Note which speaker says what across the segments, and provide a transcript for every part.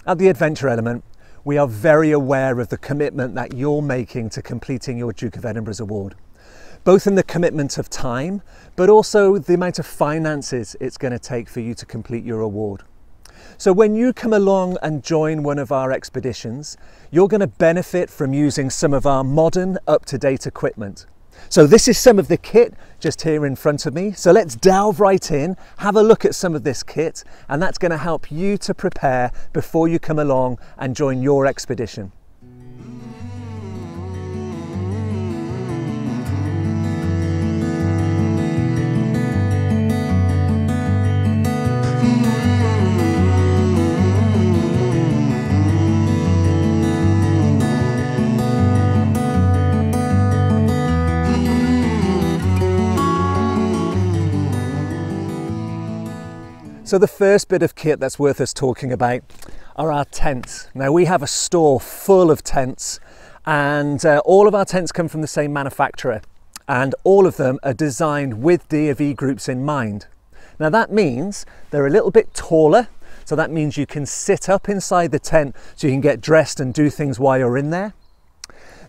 Speaker 1: At the Adventure Element, we are very aware of the commitment that you're making to completing your Duke of Edinburgh's award, both in the commitment of time, but also the amount of finances it's going to take for you to complete your award. So when you come along and join one of our expeditions, you're going to benefit from using some of our modern, up-to-date equipment. So this is some of the kit just here in front of me. So let's delve right in, have a look at some of this kit, and that's going to help you to prepare before you come along and join your expedition. So the first bit of kit that's worth us talking about are our tents. Now we have a store full of tents, and all of our tents come from the same manufacturer, and all of them are designed with DofE groups in mind. Now that means they're a little bit taller, so that means you can sit up inside the tent so you can get dressed and do things while you're in there.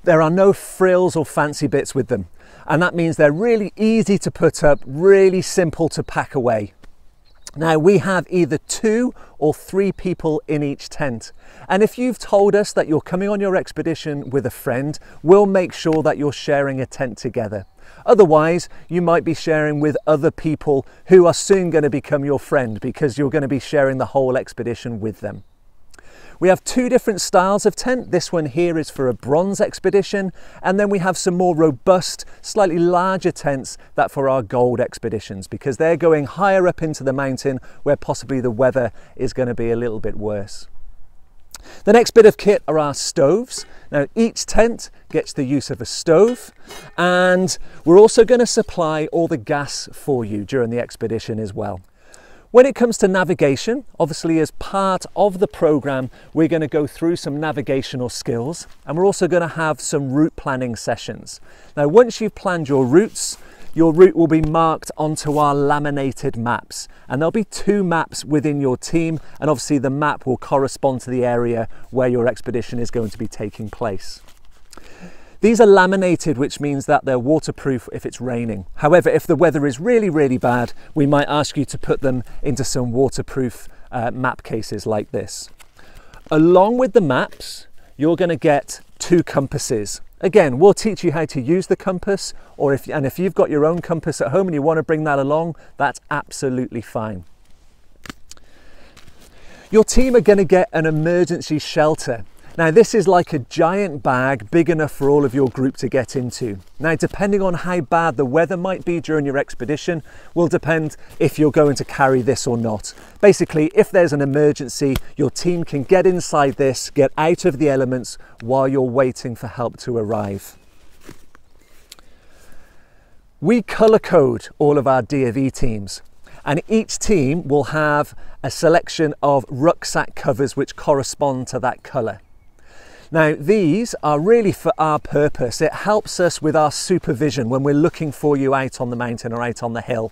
Speaker 1: There are no frills or fancy bits with them, and that means they're really easy to put up, really simple to pack away. Now we have either 2 or 3 people in each tent, and if you've told us that you're coming on your expedition with a friend, we'll make sure that you're sharing a tent together. Otherwise, you might be sharing with other people who are soon going to become your friend, because you're going to be sharing the whole expedition with them. We have 2 different styles of tent. This one here is for a bronze expedition, and then we have some more robust, slightly larger tents that for our gold expeditions, because they're going higher up into the mountain where possibly the weather is going to be a little bit worse. The next bit of kit are our stoves. Now each tent gets the use of a stove, and we're also going to supply all the gas for you during the expedition as well. When it comes to navigation, obviously as part of the program, we're going to go through some navigational skills, and we're also going to have some route planning sessions. Now, once you've planned your routes, your route will be marked onto our laminated maps, and there'll be 2 maps within your team, and obviously the map will correspond to the area where your expedition is going to be taking place. These are laminated, which means that they're waterproof if it's raining. However, if the weather is really, really bad, we might ask you to put them into some waterproof map cases like this. Along with the maps, you're going to get 2 compasses. Again, we'll teach you how to use the compass, or if you've got your own compass at home and you want to bring that along, that's absolutely fine. Your team are going to get an emergency shelter. Now this is like a giant bag big enough for all of your group to get into. Now depending on how bad the weather might be during your expedition will depend if you're going to carry this or not. Basically, if there's an emergency, your team can get inside this, get out of the elements while you're waiting for help to arrive. We color code all of our DofE teams, and each team will have a selection of rucksack covers which correspond to that color. Now these are really for our purpose. It helps us with our supervision when we're looking for you out on the mountain or out on the hill.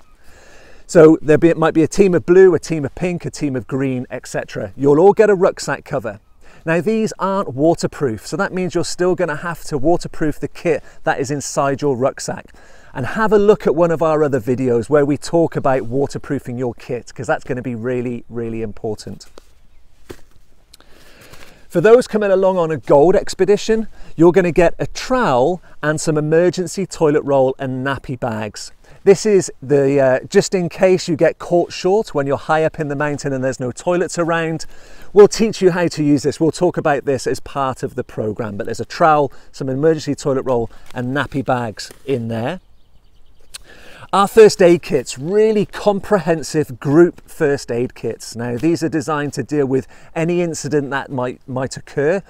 Speaker 1: So it might be a team of blue, a team of pink, a team of green, etc. You'll all get a rucksack cover. Now these aren't waterproof, so that means you're still going to have to waterproof the kit that is inside your rucksack. And have a look at one of our other videos where we talk about waterproofing your kit, because that's going to be really, really important. For those coming along on a gold expedition, you're going to get a trowel and some emergency toilet roll and nappy bags. This is just in case you get caught short when you're high up in the mountain and there's no toilets around. We'll teach you how to use this. We'll talk about this as part of the program, but there's a trowel, some emergency toilet roll and nappy bags in there. Our first aid kits, really comprehensive group first aid kits. Now these are designed to deal with any incident that might occur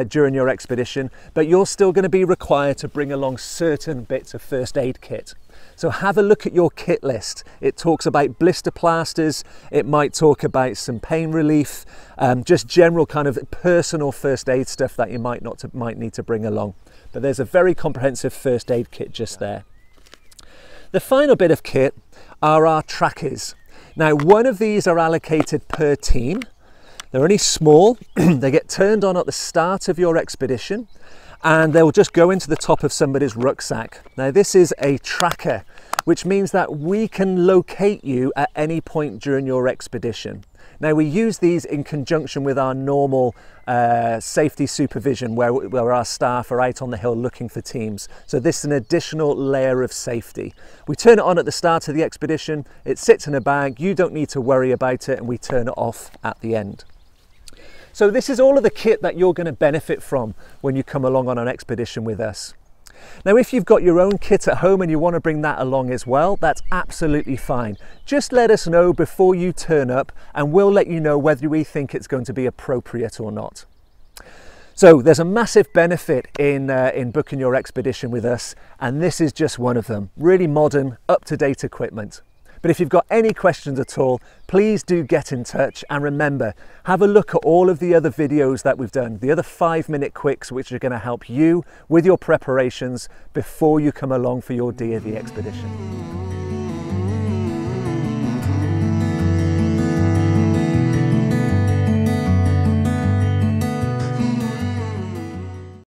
Speaker 1: during your expedition, but you're still going to be required to bring along certain bits of first aid kit. So have a look at your kit list. It talks about blister plasters, it might talk about some pain relief, just general kind of personal first aid stuff that you might need to bring along. But there's a very comprehensive first aid kit just there. The final bit of kit are our trackers. Now one of these are allocated per team. They're only small, they get turned on at the start of your expedition, and they'll just go into the top of somebody's rucksack. Now this is a tracker, which means that we can locate you at any point during your expedition. Now we use these in conjunction with our normal safety supervision where our staff are out on the hill looking for teams. So this is an additional layer of safety. We turn it on at the start of the expedition, it sits in a bag, you don't need to worry about it, and we turn it off at the end. So this is all of the kit that you're going to benefit from when you come along on an expedition with us. Now if you've got your own kit at home and you want to bring that along as well, that's absolutely fine. Just let us know before you turn up and we'll let you know whether we think it's going to be appropriate or not. So there's a massive benefit in booking your expedition with us, and this is just one of them. Really modern, up-to-date equipment. But if you've got any questions at all, please do get in touch, and remember, have a look at all of the other videos that we've done, the other 5-minute quicks which are going to help you with your preparations before you come along for your DofE expedition.